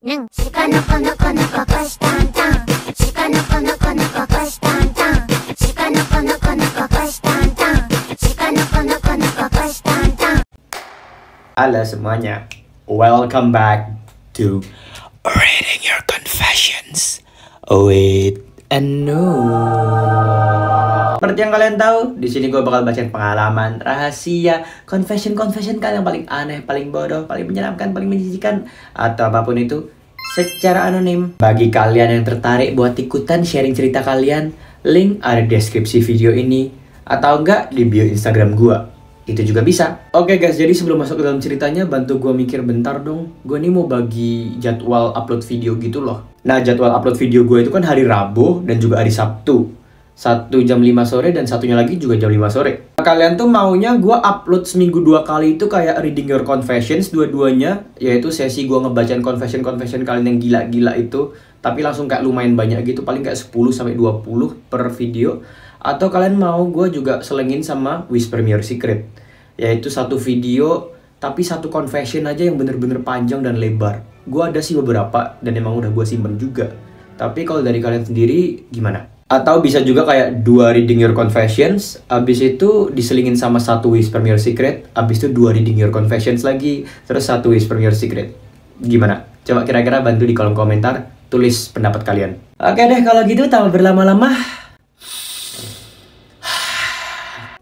능 시간 놓고 거시탄탄 시간 놓고 거시탄탄 시간 놓고 거시탄탄 시간 놓고 거시탄탄. Halo semuanya, welcome back to Reading Your Confessions with Noor. Seperti yang kalian tahu, di sini gue bakal bacain pengalaman, rahasia, confession kalian yang paling aneh, paling bodoh, paling menyeramkan, paling menjijikan, atau apapun itu secara anonim. Bagi kalian yang tertarik buat ikutan sharing cerita kalian, link ada di deskripsi video ini atau enggak di bio Instagram gue. Itu juga bisa. Oke guys, jadi sebelum masuk ke dalam ceritanya, bantu gue mikir bentar dong. Gue nih mau bagi jadwal upload video gitu loh. Nah, jadwal upload video gue itu kan hari Rabu dan juga hari Sabtu. Satu jam 5 sore dan satunya lagi juga jam 5 sore. Kalian tuh maunya gue upload seminggu 2 kali itu kayak Reading Your Confessions dua-duanya, yaitu sesi gue ngebacain confession kalian yang gila-gila itu, tapi langsung kayak lumayan banyak gitu, paling kayak 10-20 per video. Atau kalian mau gue juga selengin sama Whisper Me Your Secret, yaitu satu video tapi satu confession aja yang bener-bener panjang dan lebar. Gue ada sih beberapa dan emang udah gue simpen juga. Tapi kalau dari kalian sendiri gimana? Atau bisa juga kayak 2 Reading Your Confessions, abis itu diselingin sama satu Whisper Me Your Secret, abis itu 2 Reading Your Confessions lagi, terus satu Whisper Me Your Secret. Gimana? Coba kira-kira bantu di kolom komentar, tulis pendapat kalian. Oke deh, kalau gitu tanpa berlama-lama,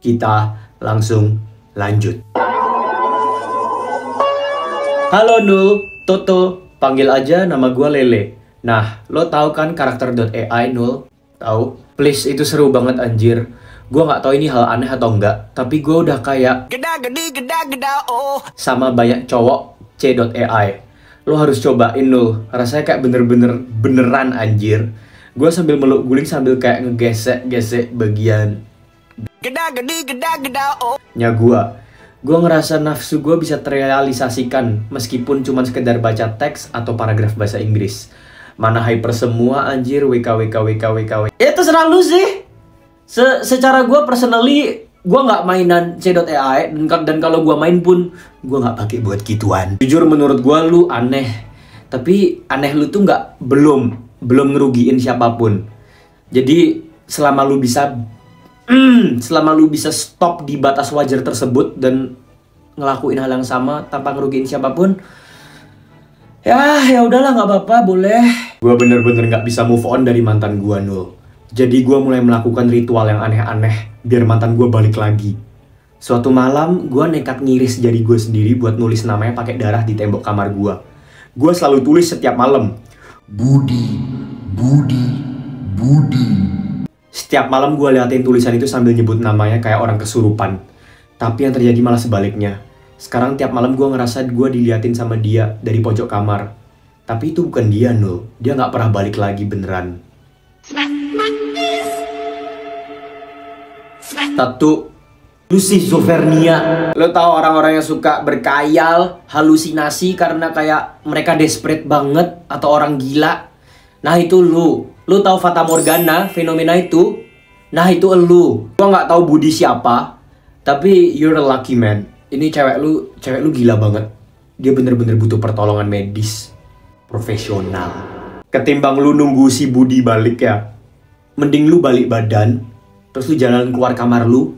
kita langsung lanjut. Halo Nul, Toto, panggil aja nama gue Lele. Nah, lo tahu kan karakter .ai Nul? Tahu? Please, itu seru banget anjir. Gue nggak tahu ini hal aneh atau enggak, tapi gue udah kayak sama banyak cowok C.ai. Lo harus cobain Nul, rasanya kayak beneran anjir. Gue sambil meluk guling sambil kayak ngegesek-gesek bagian nya gue ngerasa nafsu gue bisa terrealisasikan meskipun cuma sekedar baca teks atau paragraf bahasa Inggris. Mana hyper semua anjir, WK. Ya terserah lu sih. Secara gue personally, gue nggak mainan C.ai dan kalau gue main pun gue nggak pakai buat gituan. Jujur menurut gue lu aneh, tapi aneh lu tuh belum ngerugiin siapapun. Jadi selama lu bisa stop di batas wajar tersebut dan ngelakuin hal yang sama tanpa ngerugiin siapapun, ya udahlah, nggak apa-apa, boleh. Gue bener-bener nggak bisa move on dari mantan gue Nul. Jadi gue mulai melakukan ritual yang aneh-aneh biar mantan gue balik lagi. Suatu malam gue nekat ngiris jari gue sendiri buat nulis namanya pakai darah di tembok kamar gue. Gue selalu tulis setiap malam, Budi. Setiap malam gue liatin tulisan itu sambil nyebut namanya kayak orang kesurupan. Tapi yang terjadi malah sebaliknya. Sekarang tiap malam gue ngerasa gue diliatin sama dia dari pojok kamar. Tapi itu bukan dia Nul. Dia gak pernah balik lagi beneran. Satu, Schizophrenia. Lo tau orang-orang yang suka berkayal, halusinasi karena kayak mereka desperate banget atau orang gila. Nah itu lu. Lu tahu Fata Morgana, fenomena itu? Nah itu lu. Gua nggak tahu Budi siapa, tapi you're a lucky man. Ini cewek lu gila banget. Dia bener-bener butuh pertolongan medis profesional. Ketimbang lu nunggu si Budi balik ya, mending lu balik badan, terus lu jalan keluar kamar lu,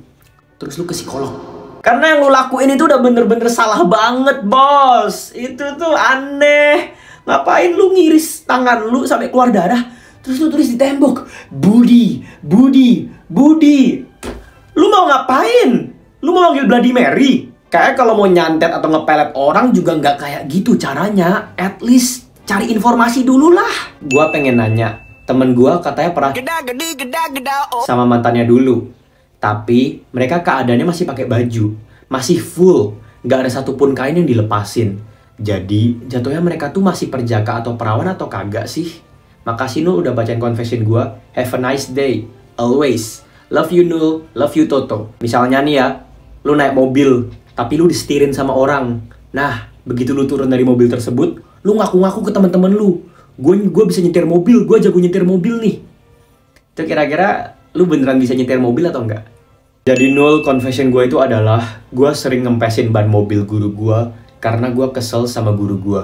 terus lu ke psikolog. Karena yang lu lakuin itu udah bener-bener salah banget, bos. Itu tuh aneh. Ngapain lu ngiris tangan lu sampai keluar darah, terus lu tulis di tembok, Budi. Lu mau ngapain? Lu mau manggil Bloody Mary? Kayak kalau mau nyantet atau ngepelet orang juga nggak kayak gitu caranya. At least cari informasi dulu lah. Gua pengen nanya, temen gua katanya pernah sama mantannya dulu. Tapi mereka keadaannya masih pakai baju, masih full, nggak ada satupun kain yang dilepasin. Jadi jatuhnya mereka tuh masih perjaka atau perawan atau kagak sih? Makasih Nul udah bacain confession gua. Have a nice day. Always. Love you Nul. Love you Toto. Misalnya nih ya, lu naik mobil, tapi lu disetirin sama orang. Nah, begitu lu turun dari mobil tersebut, lu ngaku-ngaku ke teman-teman lu. Gue bisa nyetir mobil, gue jago nyetir mobil nih. Itu kira-kira lu beneran bisa nyetir mobil atau enggak? Jadi Nul, confession gue itu adalah gue sering ngempesin ban mobil guru gue karena gue kesel sama guru gue.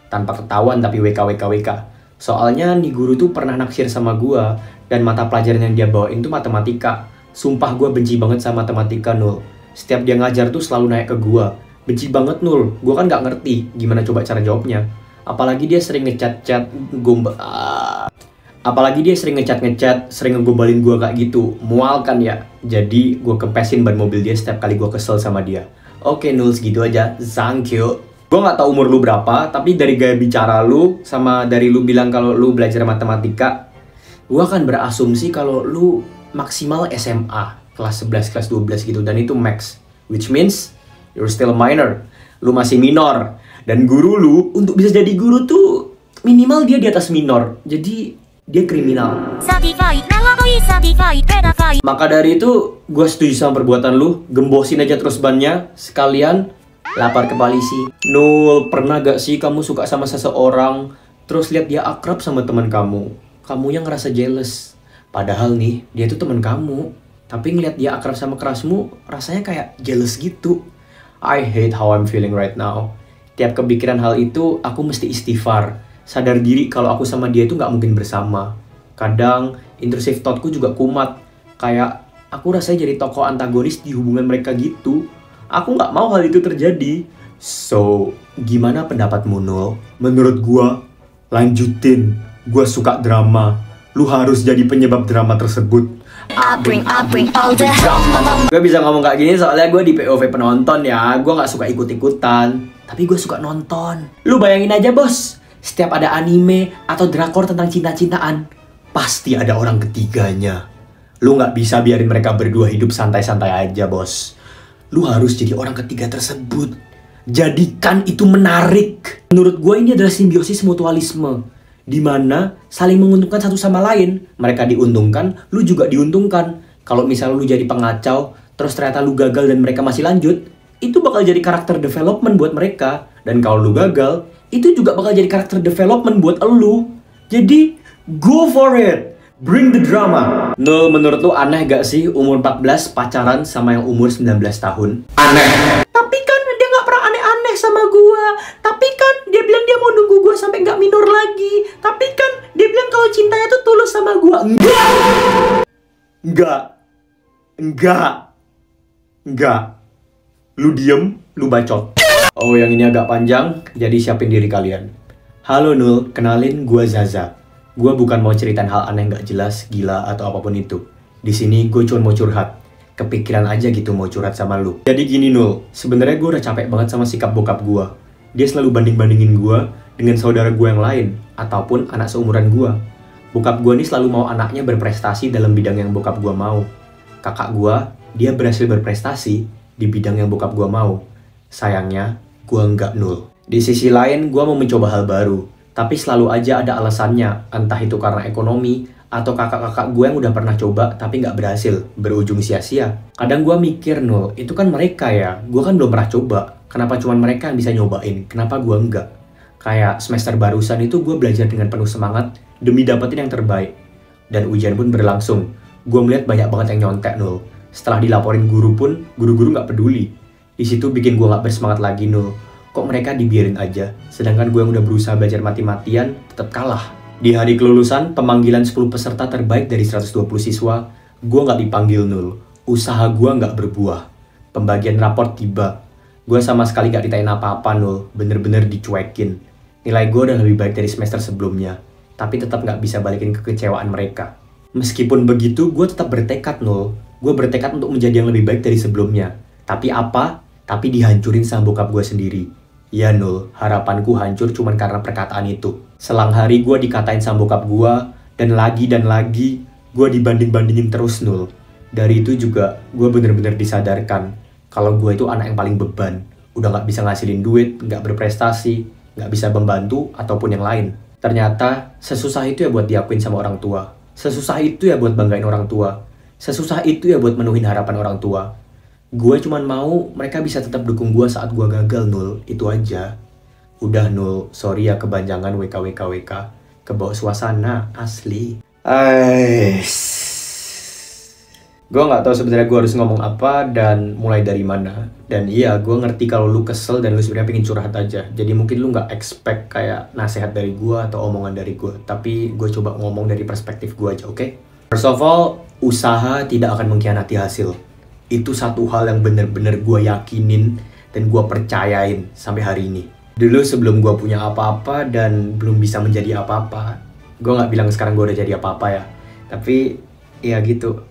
Tanpa ketahuan tapi WK. Soalnya nih guru tuh pernah naksir sama gua, dan mata pelajaran yang dia bawain tuh matematika. Sumpah gua benci banget sama matematika, Nul. Setiap dia ngajar tuh selalu naik ke gua. Benci banget, Nul. Gua kan gak ngerti gimana coba cara jawabnya. Apalagi dia sering ngechat-chat sering ngegombalin gua kayak gitu. Mual kan ya? Jadi gua kempesin ban mobil dia setiap kali gua kesel sama dia. Oke, Nul, segitu aja. Thank you. Gue gak tahu umur lu berapa, tapi dari gaya bicara lu, sama dari lu bilang kalau lu belajar matematika, gue akan berasumsi kalau lu maksimal SMA, kelas 11, kelas 12 gitu, dan itu max. Which means, you're still a minor. Lu masih minor. Dan guru lu, untuk bisa jadi guru tuh, minimal dia di atas minor. Jadi, dia kriminal. Maka dari itu, gue setuju sama perbuatan lu. Gembosin aja terus bannya, sekalian lapar ke polisi. Nul, pernah gak sih kamu suka sama seseorang, terus lihat dia akrab sama teman kamu yang ngerasa jealous. Padahal nih, dia tuh teman kamu, tapi ngeliat dia akrab sama kerasmu, rasanya kayak jealous gitu. I hate how I'm feeling right now. Tiap kepikiran hal itu, aku mesti istighfar. Sadar diri kalau aku sama dia itu gak mungkin bersama. Kadang, intrusive thoughtku juga kumat. Kayak, aku rasanya jadi tokoh antagonis di hubungan mereka gitu. Aku nggak mau hal itu terjadi. So, gimana pendapatmu, Nul? Menurut gua, lanjutin. Gua suka drama. Lu harus jadi penyebab drama tersebut. Gue bisa ngomong kayak gini soalnya gue di POV penonton ya. Gue nggak suka ikut-ikutan, tapi gue suka nonton. Lu bayangin aja, bos. Setiap ada anime atau drakor tentang cinta-cintaan, pasti ada orang ketiganya. Lu nggak bisa biarin mereka berdua hidup santai-santai aja, bos. Lu harus jadi orang ketiga tersebut. Jadikan itu menarik. Menurut gue ini adalah simbiosis mutualisme, di mana saling menguntungkan satu sama lain. Mereka diuntungkan, lu juga diuntungkan. Kalau misalnya lu jadi pengacau, terus ternyata lu gagal dan mereka masih lanjut, itu bakal jadi karakter development buat mereka. Dan kalau lu gagal, itu juga bakal jadi karakter development buat elu. Jadi, go for it! Bring the drama. Nul, menurut lu aneh gak sih umur 14 pacaran sama yang umur 19 tahun? Aneh. Tapi kan dia gak pernah aneh-aneh sama gua. Tapi kan dia bilang dia mau nunggu gua sampai gak minor lagi. Tapi kan dia bilang kalau cintanya tuh tulus sama gua. Enggak. Lu diem, lu bacot. Oh, yang ini agak panjang, jadi siapin diri kalian. Halo Nul, kenalin gua Zaza. Gue bukan mau ceritain hal aneh gak jelas, gila, atau apapun itu. Di sini gue cuma mau curhat. Kepikiran aja gitu mau curhat sama lu. Jadi gini, Nul, sebenarnya gue udah capek banget sama sikap bokap gue. Dia selalu banding-bandingin gue dengan saudara gue yang lain, ataupun anak seumuran gue. Bokap gue nih selalu mau anaknya berprestasi dalam bidang yang bokap gue mau. Kakak gue, dia berhasil berprestasi di bidang yang bokap gue mau. Sayangnya, gue enggak, Nul. Di sisi lain, gue mau mencoba hal baru. Tapi selalu aja ada alasannya, entah itu karena ekonomi, atau kakak-kakak gue yang udah pernah coba tapi nggak berhasil, berujung sia-sia. Kadang gue mikir, Nul, itu kan mereka ya, gue kan belum pernah coba. Kenapa cuma mereka yang bisa nyobain, kenapa gue enggak? Kayak semester barusan itu gue belajar dengan penuh semangat demi dapetin yang terbaik. Dan ujian pun berlangsung, gue melihat banyak banget yang nyontek, Nul. Setelah dilaporin guru pun, guru-guru nggak peduli. Di situ bikin gue nggak bersemangat lagi, Nul. Kok mereka dibiarin aja, sedangkan gue yang udah berusaha belajar mati-matian tetap kalah. Di hari kelulusan, pemanggilan 10 peserta terbaik dari 120 siswa, gue nggak dipanggil, Nul. Usaha gue nggak berbuah. Pembagian raport tiba. Gue sama sekali nggak ditain apa-apa, Nul. Bener-bener dicuekin. Nilai gue udah lebih baik dari semester sebelumnya, tapi tetap nggak bisa balikin kekecewaan mereka. Meskipun begitu, gue tetap bertekad, Nul. Gue bertekad untuk menjadi yang lebih baik dari sebelumnya. Tapi apa? Tapi dihancurin sama bokap gue sendiri. Ya, Nul, harapanku hancur cuman karena perkataan itu. Selang hari gue dikatain sama bokap gue, dan lagi gue dibanding-bandingin terus, Nul. Dari itu juga gue bener-bener disadarkan kalau gue itu anak yang paling beban. Udah gak bisa ngasilin duit, gak berprestasi, gak bisa membantu, ataupun yang lain. Ternyata sesusah itu ya buat diakuin sama orang tua. Sesusah itu ya buat banggain orang tua. Sesusah itu ya buat menuhin harapan orang tua. Gue cuman mau mereka bisa tetap dukung gue saat gue gagal, Nul. Itu aja. Udah, Nul. Sorry ya kebanjangan WK. Kebawa suasana, asli. Gue nggak tahu sebenarnya gue harus ngomong apa dan mulai dari mana. Dan iya, gue ngerti kalau lu kesel dan lu sebenarnya pengen curhat aja. Jadi mungkin lu nggak expect kayak nasihat dari gue atau omongan dari gue. Tapi gue coba ngomong dari perspektif gue aja, oke? First of all, usaha tidak akan mengkhianati hasil. Itu satu hal yang bener-bener gue yakinin dan gue percayain sampai hari ini. Dulu sebelum gue punya apa-apa dan belum bisa menjadi apa-apa, gue nggak bilang sekarang gue udah jadi apa-apa ya. Tapi ya gitu.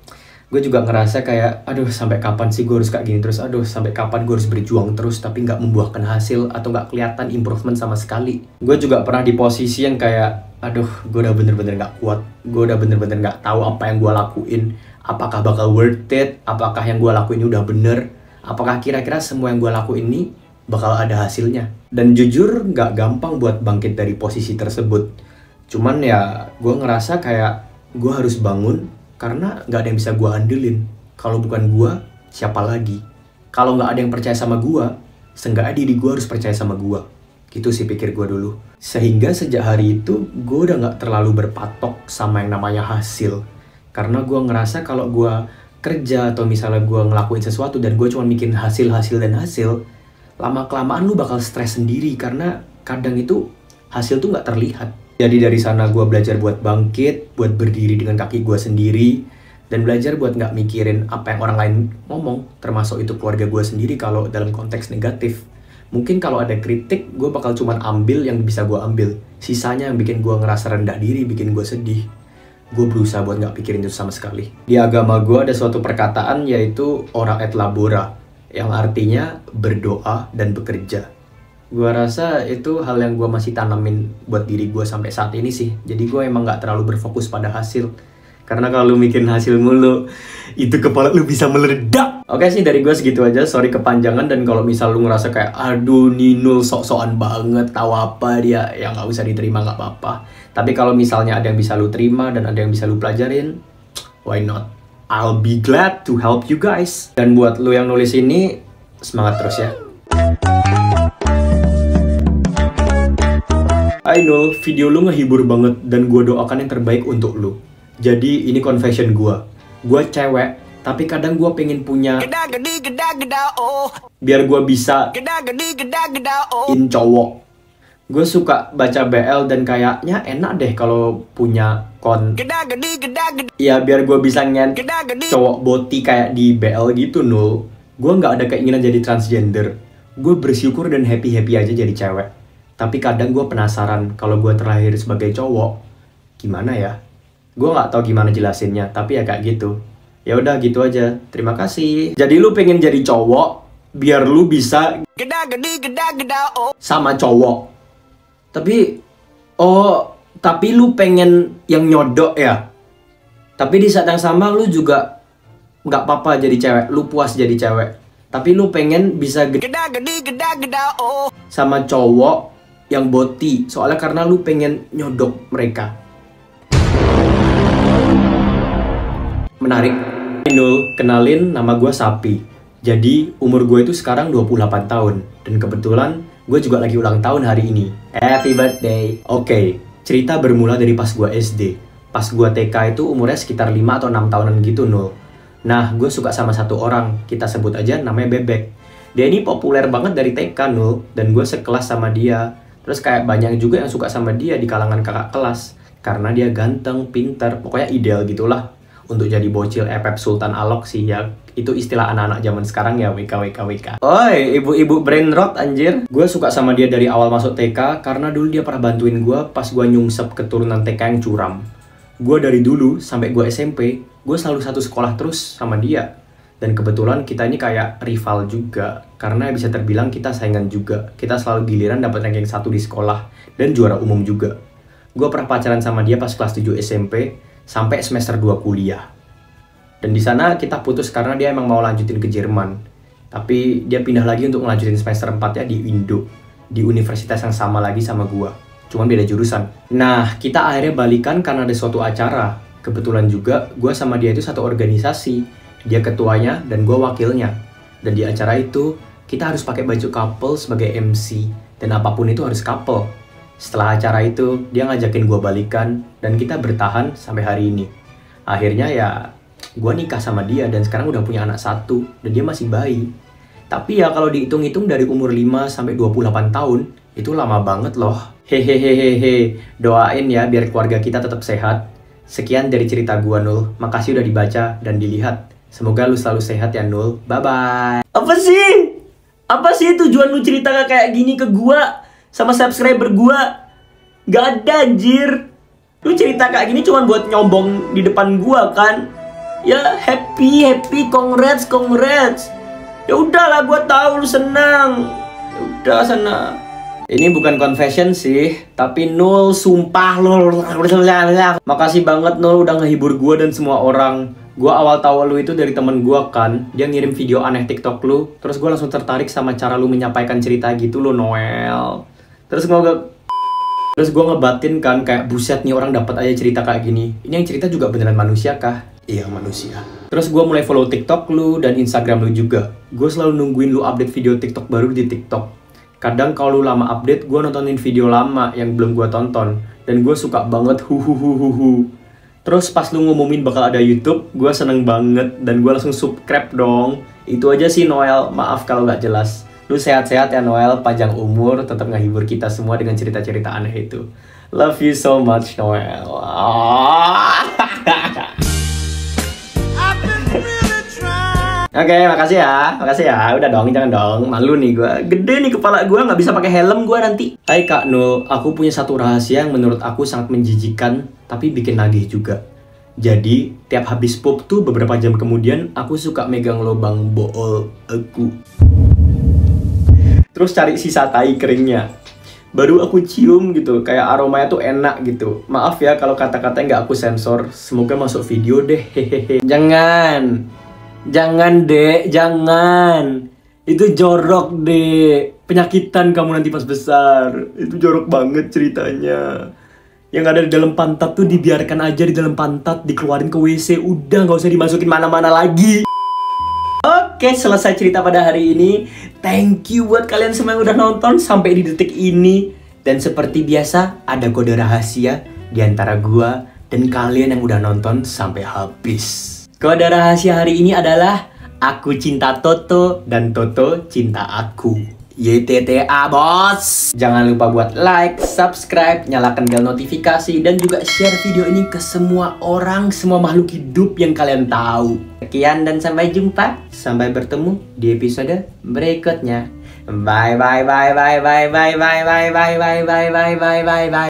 Gue juga ngerasa kayak, aduh sampai kapan sih gue harus kayak gini terus, aduh sampai kapan gue harus berjuang terus tapi nggak membuahkan hasil atau nggak kelihatan improvement sama sekali. Gue juga pernah di posisi yang kayak, aduh gue udah bener-bener nggak kuat, gue udah bener-bener nggak tahu apa yang gue lakuin, apakah bakal worth it, apakah yang gue lakuin ini udah bener, apakah kira-kira semua yang gue lakuin ini bakal ada hasilnya. Dan jujur nggak gampang buat bangkit dari posisi tersebut. Cuman ya gue ngerasa kayak gue harus bangun karena nggak ada yang bisa gue andelin. Kalau bukan gue, siapa lagi? Kalau nggak ada yang percaya sama gue, seenggaknya diri gue harus percaya sama gue. Gitu sih pikir gue dulu. Sehingga sejak hari itu, gue udah nggak terlalu berpatok sama yang namanya hasil. Karena gue ngerasa kalau gue kerja atau misalnya gue ngelakuin sesuatu dan gue cuma mikirin hasil, lama-kelamaan lu bakal stres sendiri karena kadang itu hasil tuh nggak terlihat. Jadi dari sana gue belajar buat bangkit, buat berdiri dengan kaki gue sendiri, dan belajar buat nggak mikirin apa yang orang lain ngomong, termasuk itu keluarga gue sendiri kalau dalam konteks negatif. Mungkin kalau ada kritik, gue bakal cuman ambil yang bisa gue ambil. Sisanya yang bikin gue ngerasa rendah diri, bikin gue sedih. Gue berusaha buat nggak pikirin itu sama sekali. Di agama gue ada suatu perkataan yaitu ora et labora, yang artinya berdoa dan bekerja. Gue rasa itu hal yang gue masih tanamin buat diri gue sampai saat ini sih. Jadi gue emang gak terlalu berfokus pada hasil. Karena kalau lu mikirin hasil mulu, itu kepala lu bisa meledak. Oke sih, dari gue segitu aja. Sorry kepanjangan, dan kalau misal lu ngerasa kayak, aduh Ninul sok-sokan banget, tahu apa dia, ya gak usah diterima, gak apa-apa. Tapi kalau misalnya ada yang bisa lu terima dan ada yang bisa lu pelajarin, why not? I'll be glad to help you guys. Dan buat lu yang nulis ini, semangat terus ya. I know, video lu ngehibur banget dan gue doakan yang terbaik untuk lu. Jadi ini confession gue. Gue cewek, tapi kadang gue pengen punya biar gue bisa in cowok. Gue suka baca BL dan kayaknya enak deh kalau punya ya biar gue bisa cowok boti kayak di BL gitu Nul. Gue nggak ada keinginan jadi transgender. Gue bersyukur dan happy-happy aja jadi cewek. Tapi kadang gue penasaran kalau gue terlahir sebagai cowok, gimana ya? Gue nggak tahu gimana jelasinnya, tapi ya kayak gitu. Ya udah gitu aja. Terima kasih. Jadi lu pengen jadi cowok biar lu bisa sama cowok. Tapi lu pengen yang nyodok ya. Tapi di saat yang sama lu juga nggak apa-apa jadi cewek. Lu puas jadi cewek. Tapi lu pengen bisa sama cowok yang boti, soalnya karena lu pengen nyodok mereka. Menarik. Nul, kenalin, nama gue Sapi. Jadi umur gue itu sekarang 28 tahun. Dan kebetulan gue juga lagi ulang tahun hari ini. Happy birthday. Oke, cerita bermula dari pas gue SD. Pas gue TK itu umurnya sekitar 5 atau 6 tahunan gitu Nul. Nah, gue suka sama satu orang, kita sebut aja namanya Bebek. Dia ini populer banget dari TK Nul, dan gue sekelas sama dia. Terus kayak banyak juga yang suka sama dia di kalangan kakak kelas. Karena dia ganteng, pinter, pokoknya ideal gitulah. Untuk jadi bocil Epep Sultan Alok sih ya. Itu istilah anak-anak zaman sekarang ya, WK. Oi, ibu-ibu brain rot anjir. Gue suka sama dia dari awal masuk TK, karena dulu dia pernah bantuin gue pas gue nyungsep keturunan TK yang curam. Gue dari dulu sampai gue SMP, gue selalu satu sekolah terus sama dia. Dan kebetulan kita ini kayak rival juga, karena bisa terbilang kita saingan juga. Kita selalu giliran dapat ranking 1 di sekolah, dan juara umum juga. Gue pernah pacaran sama dia pas kelas 7 SMP, sampai semester 2 kuliah. Dan di sana kita putus karena dia emang mau lanjutin ke Jerman. Tapi dia pindah lagi untuk melanjutin semester 4-nya di Indo, di universitas yang sama lagi sama gue. Cuman beda jurusan. Nah, kita akhirnya balikan karena ada suatu acara. Kebetulan juga, gue sama dia itu satu organisasi. Dia ketuanya dan gue wakilnya. Dan di acara itu, kita harus pakai baju couple sebagai MC. Dan apapun itu harus couple. Setelah acara itu, dia ngajakin gue balikan. Dan kita bertahan sampai hari ini. Akhirnya ya, gue nikah sama dia dan sekarang udah punya anak 1 dan dia masih bayi. Tapi ya kalau dihitung-hitung dari umur 5 sampai 28 tahun, itu lama banget loh. Hehehehehe, doain ya biar keluarga kita tetap sehat. Sekian dari cerita gua, Nul. Makasih udah dibaca dan dilihat. Semoga lu selalu sehat ya, Nul. Bye-bye. Apa sih? Apa sih tujuan lu cerita kayak gini ke gua sama subscriber gua? Gak ada, anjir. Lu cerita kayak gini cuma buat nyombong di depan gua kan? Ya happy, congrats. Ya udahlah, gua tahu lu senang. Ya udah sana. Ini bukan confession sih, tapi Nul, sumpah Nul. Makasih banget Nul udah ngehibur gua dan semua orang. Gua awal tahu lu itu dari temen gua kan. Dia ngirim video aneh TikTok lu, terus gua langsung tertarik sama cara lu menyampaikan cerita gitu lo, Noel. Terus gua ngebatin kan, kayak buset nih orang dapat aja cerita kayak gini. Ini yang cerita juga beneran manusia kah? Iya, manusia. Terus gue mulai follow TikTok lu dan Instagram lu juga. Gue selalu nungguin lu update video TikTok baru di TikTok. Kadang kalau lu lama update, gue nontonin video lama yang belum gue tonton. Dan gue suka banget huhuhuhuhu. Terus pas lu ngumumin bakal ada YouTube, gue seneng banget. Dan gue langsung subscribe dong. Itu aja sih Noel, maaf kalau gak jelas. Lu sehat-sehat ya Noel, panjang umur, tetap ngehibur kita semua dengan cerita-cerita aneh itu. Love you so much Noel. Oke, makasih ya. Udah dong, jangan dong. Malu nih gue. Gede nih kepala gue, nggak bisa pakai helm gue nanti. Hai Kak Nul, aku punya satu rahasia yang menurut aku sangat menjijikan, tapi bikin nagih juga. Jadi, tiap habis pup tuh beberapa jam kemudian, aku suka megang lubang bool aku. Terus cari sisa tai keringnya. Baru aku cium gitu, kayak aromanya tuh enak gitu. Maaf ya kalau kata-katanya nggak aku sensor. Semoga masuk video deh, hehehe. Jangan dek, jangan. Itu jorok dek. Penyakitan kamu nanti pas besar. Itu jorok banget ceritanya. Yang ada di dalam pantat tuh dibiarkan aja di dalam pantat, dikeluarin ke WC. Udah gak usah dimasukin mana-mana lagi. Oke, selesai cerita pada hari ini. Thank you buat kalian semua yang udah nonton sampai di detik ini. Dan seperti biasa, ada kode rahasia di antara gua dan kalian yang udah nonton sampai habis. Kode rahasia hari ini adalah aku cinta Toto dan Toto cinta aku. YTTA bos. Jangan lupa buat like, subscribe, nyalakan bel notifikasi dan juga share video ini ke semua orang, semua makhluk hidup yang kalian tahu. Sekian dan sampai jumpa. Sampai bertemu di episode berikutnya. Bye bye bye bye bye bye bye bye bye bye bye bye bye bye bye.